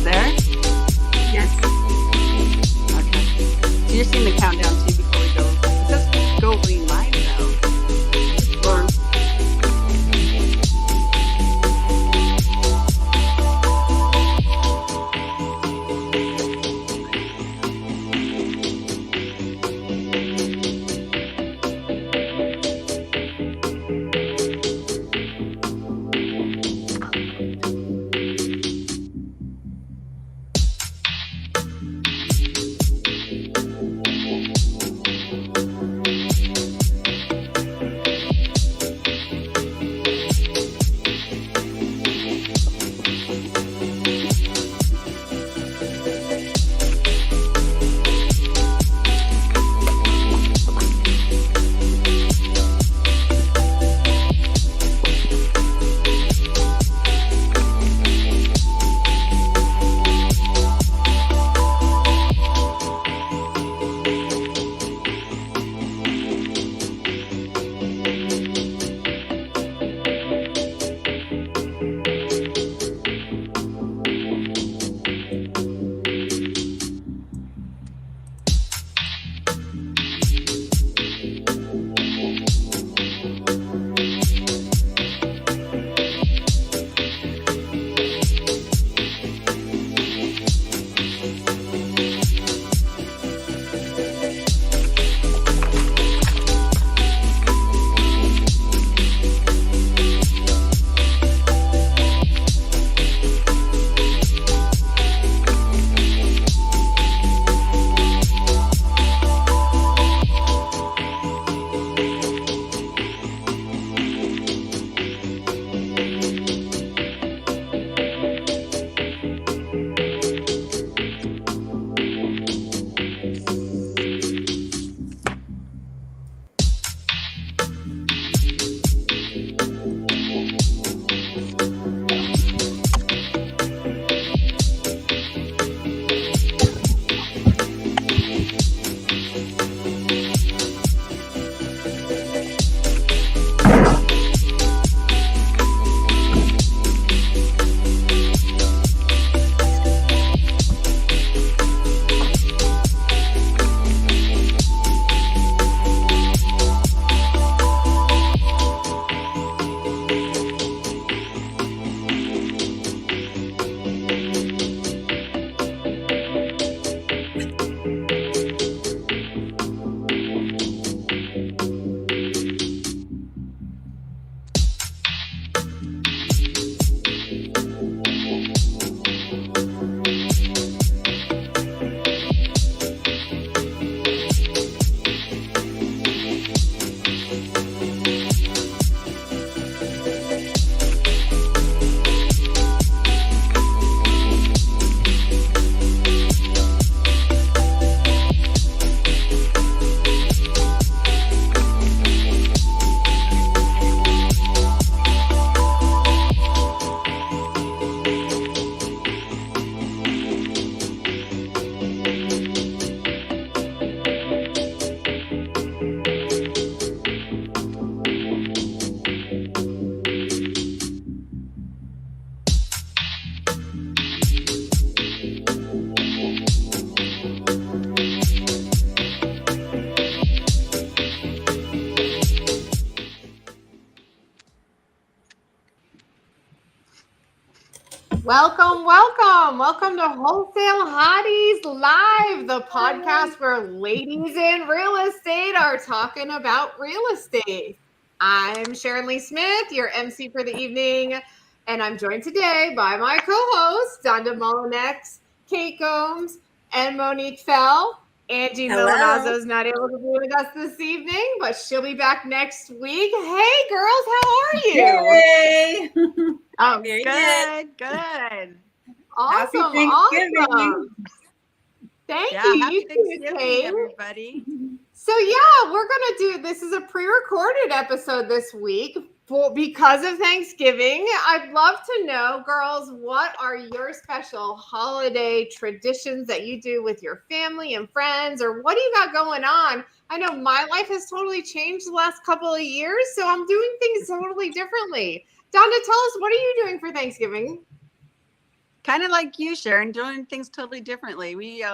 there? Yes. Okay. So you're seeing the countdown too before we go. It says go green live though. Or Welcome, welcome. Welcome to Wholesale Hotties Live, the podcast where ladies in real estate are talking about real estate. I'm Sharon Lee Smith, your MC for the evening, and I'm joined today by my co-hosts, Donda Molinex, Kate Gomes, and Monique Fell. Angie Milanazzo is not able to be with us this evening, but she'll be back next week. Hey, girls, how are you? Yay! oh, good. Awesome, Happy Thanksgiving. awesome. Thank you. Happy You too, Thanksgiving, Kate. everybody. So yeah, we're gonna do this is a pre-recorded episode this week because of Thanksgiving. I'd love to know, girls, what are your special holiday traditions that you do with your family and friends, or what do you got going on? I know my life has totally changed the last couple of years, so I'm doing things totally differently. Donna, tell us, what are you doing for Thanksgiving? Kind of like you, Sharon, doing things totally differently. We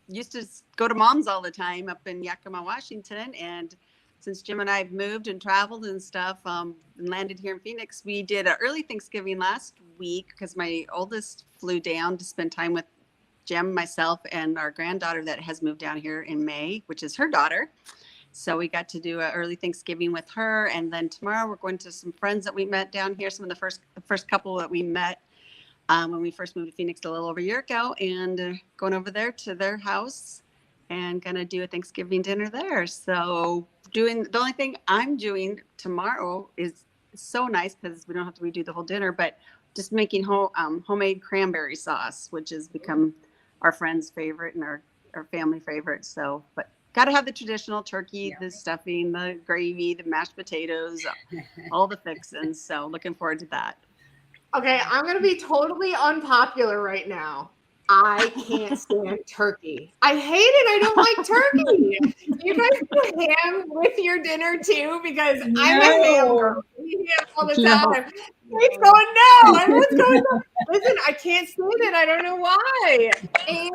used to go to Mom's all the time up in Yakima, Washington. And since Jim and I have moved and traveled and stuff and landed here in Phoenix, we did an early Thanksgiving last week because my oldest flew down to spend time with Jim, myself, and our granddaughter that has moved down here in May, which is her daughter. So we got to do an early Thanksgiving with her. And then tomorrow we're going to some friends that we met down here, some of the first couple that we met when we first moved to Phoenix a little over a year ago, and going over there to their house and gonna do a Thanksgiving dinner there. So the only thing I'm doing tomorrow is so nice because we don't have to redo the whole dinner, but just making homemade cranberry sauce, which has become our friend's favorite and our family favorite. So, but got to have the traditional turkey, the stuffing, the gravy, the mashed potatoes, all the fixins. So looking forward to that. Okay, I'm going to be totally unpopular right now. I can't stand turkey. I hate it. I don't like turkey. You guys do ham with your dinner too? Because I'm a ham girl. I eat ham all the time. It's going no. Everyone's going no. Listen, I can't stand it. I don't know why. And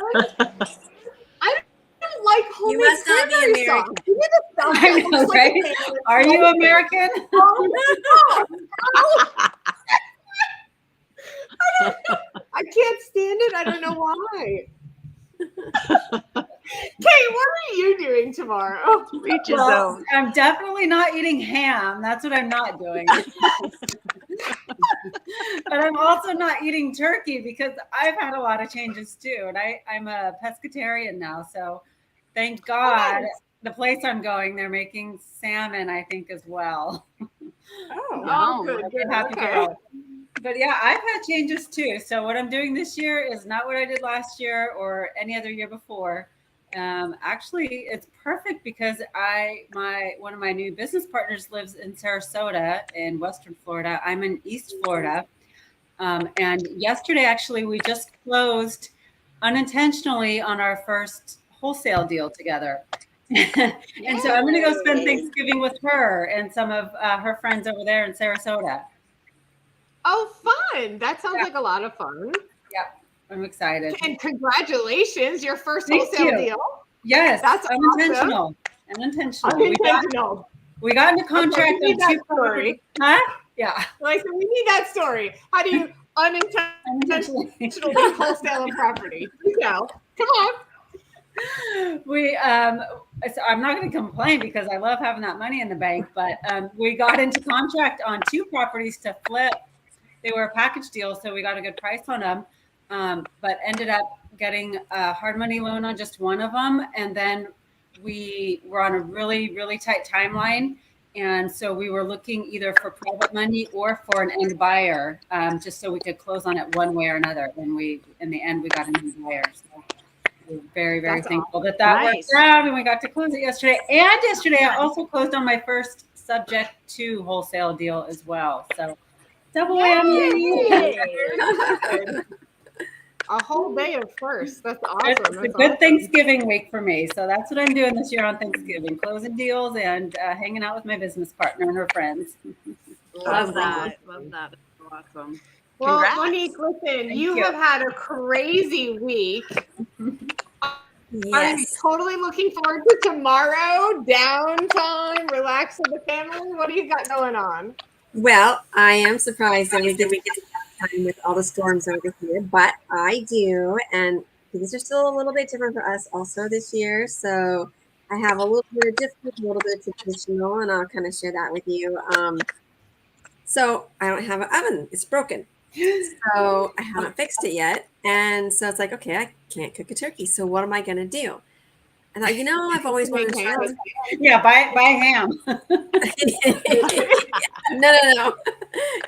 I don't like homemade You must not be cranberry sauce. American. You need to stop I that. know, It's like right? a family. Are you American? Oh my God. I can't stand it. I don't know why. Kate, what are you doing tomorrow? Well, I'm definitely not eating ham. That's what I'm not doing. But I'm also not eating turkey because I've had a lot of changes too. And I'm a pescatarian now. So thank God the place I'm going, they're making salmon, I think, as well. Oh, good. I'm happy to go. But yeah, I've had changes too. So what I'm doing this year is not what I did last year or any other year before. Actually, it's perfect because one of my new business partners lives in Sarasota in Western Florida. I'm in East Florida. And yesterday, actually, we just closed unintentionally on our first wholesale deal together. And so I'm going to go spend Thanksgiving with her and some of her friends over there in Sarasota. Oh, fun. That sounds like a lot of fun. Yep. I'm excited. And congratulations, your first Thank wholesale you. deal. Yes, That's unintentional. awesome. Unintentional. We got into contract we need on that 2 story. Huh? Yeah. Like, so we need that story. How do you unintentionally wholesale a property? You know, come on. So I'm not going to complain because I love having that money in the bank, but we got into contract on 2 properties to flip. They were a package deal, so we got a good price on them, but ended up getting a hard money loan on just one of them. And then we were on a really, really tight timeline. And so we were looking either for private money or for an end buyer, just so we could close on it one way or another. And in the end, we got an end buyer. So we're very, very thankful that worked out. And we got to close it yesterday. And yesterday, I also closed on my first subject to wholesale deal as well. So double whammy. A whole day of first. That's awesome. It's a good Thanksgiving week for me. So that's what I'm doing this year on Thanksgiving, closing deals and hanging out with my business partner and her friends. Love that. Love that. That's awesome. Well, Congrats. Monique, listen, you have had a crazy week. I'm totally looking forward to tomorrow, downtime, relax with the family. What do you got going on? Well, I am surprised that we get time with all the storms over here, but I do, and things are still a little bit different for us also this year. So I have a little bit of different, a little bit of traditional, and I'll kind of share that with you. So I don't have an oven; it's broken, so I haven't fixed it yet. And so it's like, okay, I can't cook a turkey. So what am I gonna do? And I've always wanted to try. Yeah, buy ham. No.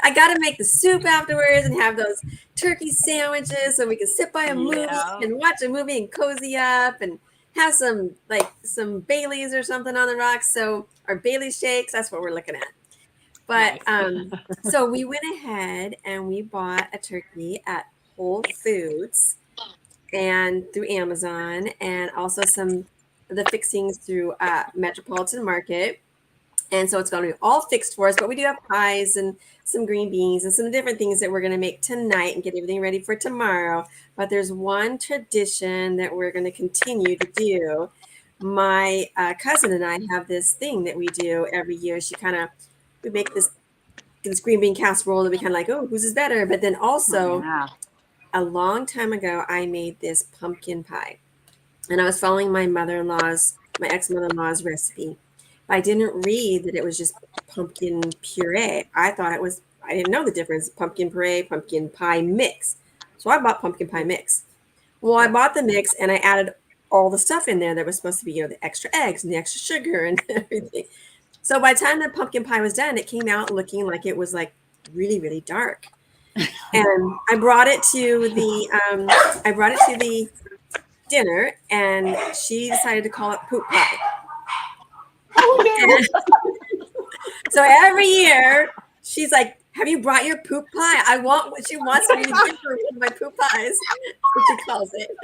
I got to make the soup afterwards and have those turkey sandwiches so we can sit by a movie and watch a movie and cozy up and have some Baileys or something on the rocks. Or Bailey shakes. That's what we're looking at. But so we went ahead and we bought a turkey at Whole Foods and through Amazon, and also some of the fixings through Metropolitan Market. And so it's going to be all fixed for us, but we do have pies and some green beans and some different things that we're going to make tonight and get everything ready for tomorrow. But there's one tradition that we're going to continue to do. My cousin and I have this thing that we do every year. We make this green bean casserole that we kind of like, oh, whose is better? But then also a long time ago, I made this pumpkin pie. And I was following my ex-mother-in-law's recipe. I didn't read that it was just pumpkin puree. I didn't know the difference, pumpkin puree, pumpkin pie mix. So I bought pumpkin pie mix. Well, I bought the mix and I added all the stuff in there that was supposed to be, the extra eggs and the extra sugar and everything. So by the time the pumpkin pie was done, it came out looking like it was like really, really dark. And I brought it to the dinner, and she decided to call it poop pie. So every year she's like, have you brought your poop pie? I want what she wants me to give her with my poop pies. She calls it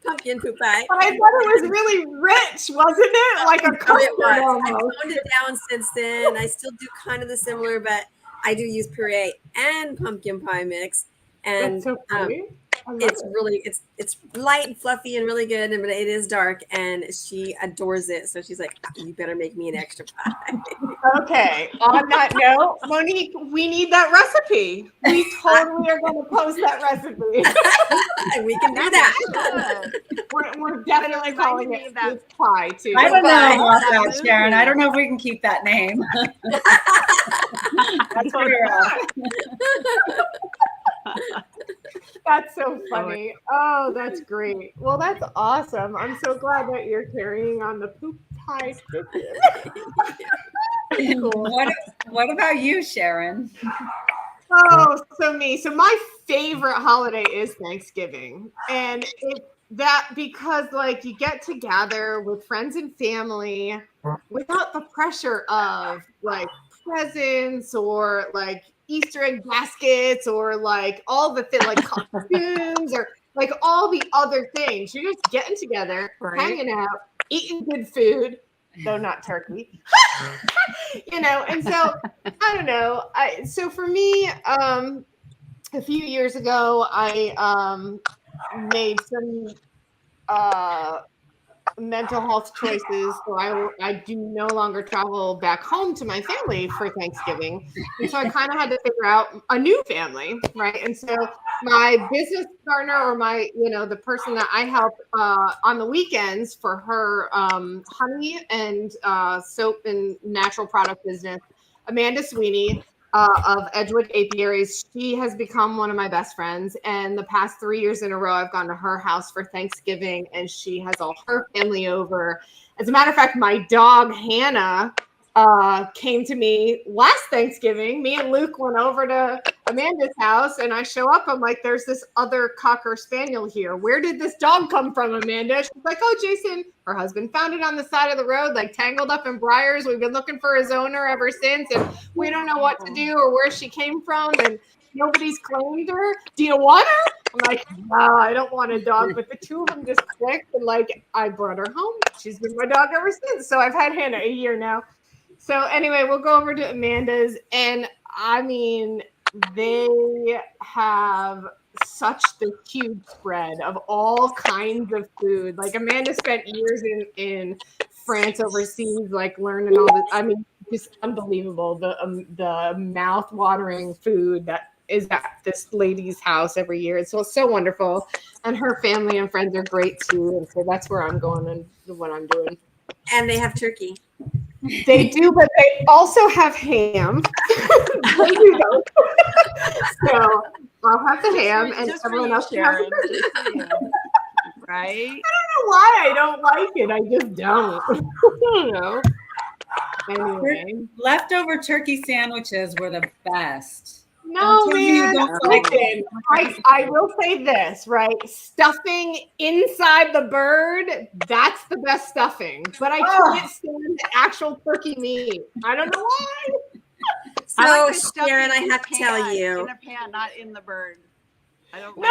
pumpkin poop pie. But I thought it was really rich, wasn't it? Like a custard almost. I've toned it down since then. I still do kind of the similar, but I do use puree and pumpkin pie mix. And That's so funny. it's light and fluffy and really good, but it is dark, and she adores it. So she's like, you better make me an extra pie. Okay. On that note, Monique, we need that recipe. We totally are going to post that recipe. We can do that. We're definitely calling it poop pie too. I don't know about that, Sharon. I don't know if we can keep that name. That's what That's so funny. Oh, that's great. Well, that's awesome. I'm so glad that you're carrying on the poop pie tradition. Cool. What about you, Sharon? Oh, so my favorite holiday is Thanksgiving. And because like you get together with friends and family without the pressure of like presents or like Easter egg baskets or like all the things like costumes or like all the other things. You're just getting together, hanging out, eating good food, though not turkey. And so I don't know. So for me, a few years ago, I made some mental health choices. So I do no longer travel back home to my family for Thanksgiving. And so I kind of had to figure out a new family, right? And so my business partner or the person that I help on the weekends for her honey and soap and natural product business, Amanda Sweeney, of Edgewood Apiaries. She has become one of my best friends. And the past 3 years in a row, I've gone to her house for Thanksgiving, and she has all her family over. As a matter of fact, my dog, Hannah, came to me last Thanksgiving. Me and Luke went over to Amanda's house, and I show up. I'm like, there's this other Cocker Spaniel here. Where did this dog come from, Amanda? She's like, oh, Jason, her husband found it on the side of the road, like tangled up in briars. We've been looking for his owner ever since, and we don't know what to do or where she came from, and nobody's claimed her. Do you want her? I'm like, no, I don't want a dog. But the two of them just clicked, and like, I brought her home. She's been my dog ever since. So I've had Hannah a year now. So anyway, we'll go over to Amanda's, and I mean, they have such the huge spread of all kinds of food. Like Amanda spent years in France overseas, like learning all this. I mean, just unbelievable. The mouth-watering food that is at this lady's house every year. It's so wonderful. And her family and friends are great too. And so that's where I'm going and what I'm doing. And they have turkey. They do, but they also have ham. They do both. So I'll have the ham, and everyone else can have the turkey. Right? I don't know why I don't like it. I just don't. I don't know. Anyway, Leftover turkey sandwiches were the best. no, man. Listen, I will say this, right? Stuffing inside the bird, that's the best stuffing. But I can't stand the actual turkey meat. I don't know why. So, Sharon, I have to tell you. In a pan, not in the bird. I don't like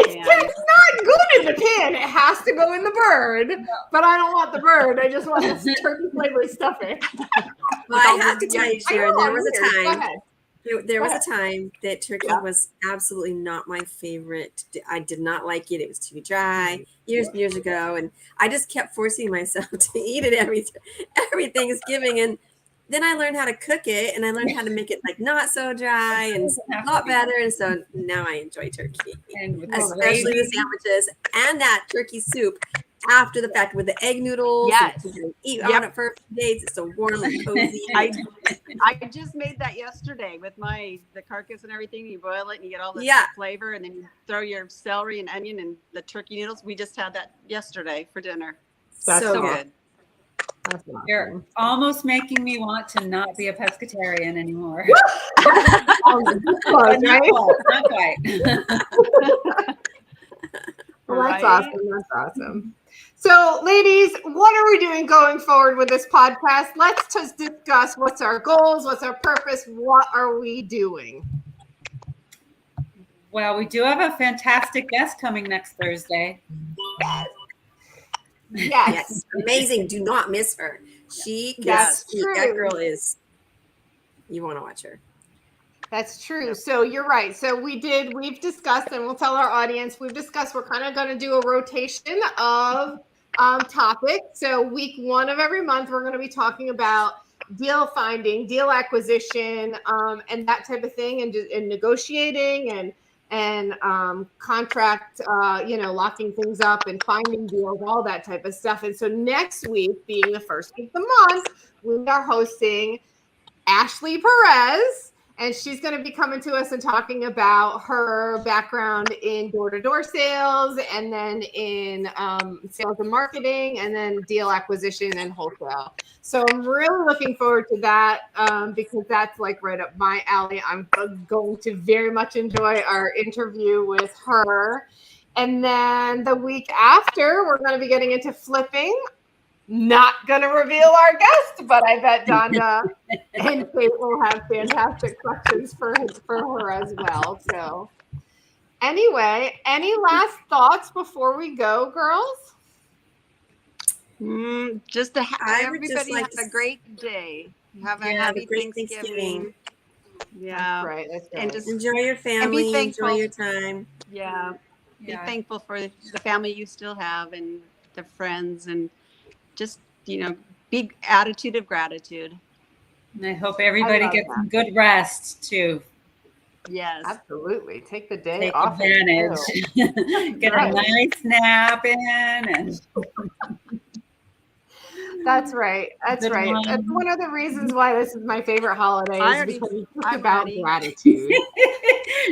it's not good in the pan. It has to go in the bird. But I don't want the bird. I just want the turkey flavored stuffing. Well, I have to tell you, I Sharon, know, there I'm was a weird. Go time. ahead. There was Go a time that turkey Yeah. was absolutely not my favorite. I did not like it. It was too dry years and years ago, and I just kept forcing myself to eat it every Thanksgiving. And then I learned how to cook it, and I learned how to make it like not so dry and a lot better. And so now I enjoy turkey, And with especially the sandwiches and that turkey soup. After the fact, with the egg noodles, Yes. and you eat Yep. on it for a few days. It's so warm and cozy. I just made that yesterday with the carcass and everything. You boil it and you get all the flavor, and then you throw your celery and onion and the turkey noodles. We just had that yesterday for dinner. That's So good. good. That's awesome. You're almost making me want to not be a pescatarian anymore. Close, right? Not quite. Well, that's awesome. That's awesome. So, ladies, what are we doing going forward with this podcast? Let's just discuss what's our goals, what's our purpose, what are we doing? Well, we do have a fantastic guest coming next Thursday. Yes. Amazing. Do not miss her. That's true. That girl is, you want to watch her. That's true. So you're right. So we've discussed, and we'll tell our audience, we've discussed we're kind of going to do a rotation of topics. So week 1 of every month, we're going to be talking about deal finding, deal acquisition, and that type of thing, and negotiating and contract, locking things up and finding deals, all that type of stuff. And so next week, being the first week of the month, we are hosting Ashley Perez. And she's going to be coming to us and talking about her background in door-to-door sales, and then in sales and marketing, and then deal acquisition and wholesale. So I'm really looking forward to that because that's like right up my alley. I'm going to very much enjoy our interview with her. And then the week after, we're going to be getting into flipping. Not going to reveal our guest, but I bet Donna and Kate will have fantastic questions for her as well. So anyway, any last thoughts before we go, girls? Just to everybody like have a great day. Have a have happy a great Thanksgiving. Yeah. That's right. And just enjoy your family, enjoy your time. Yeah. Be thankful for the family you still have and the friends, and just, big attitude of gratitude. And I hope everybody gets some good rest too. Yes. Absolutely. Take the day Take off. advantage. Get a nice nap in. And That's right. That's Good right. one. That's one of the reasons why this is my favorite holiday, is because we talk about gratitude.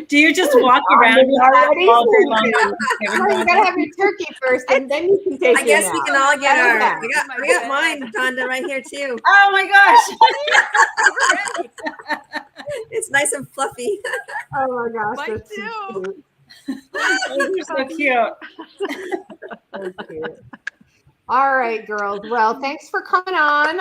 Do you just walk around with that all day long? No, you gotta have your turkey first, and then you can take I guess we can all get our. nap. We got mine, Donda, right here too. Oh my gosh! It's nice and fluffy. Oh my gosh, Mine that's too. Those are so cute. so cute. All right, girls. Well, thanks for coming on.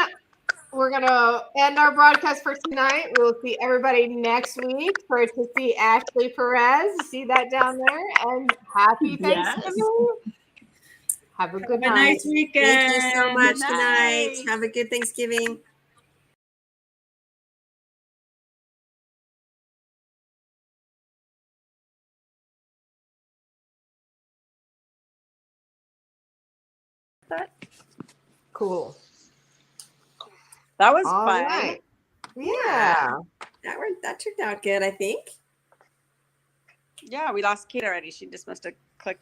We're going to end our broadcast for tonight. We'll see everybody next week to see Ashley Perez. See that down there? And happy Thanksgiving. Have a good night. Have a nice weekend. Thank you so much. Good night. Have a good Thanksgiving. Cool. That was All fun. right. Yeah. That turned out good, I think. Yeah, we lost Kate already. She just must have clicked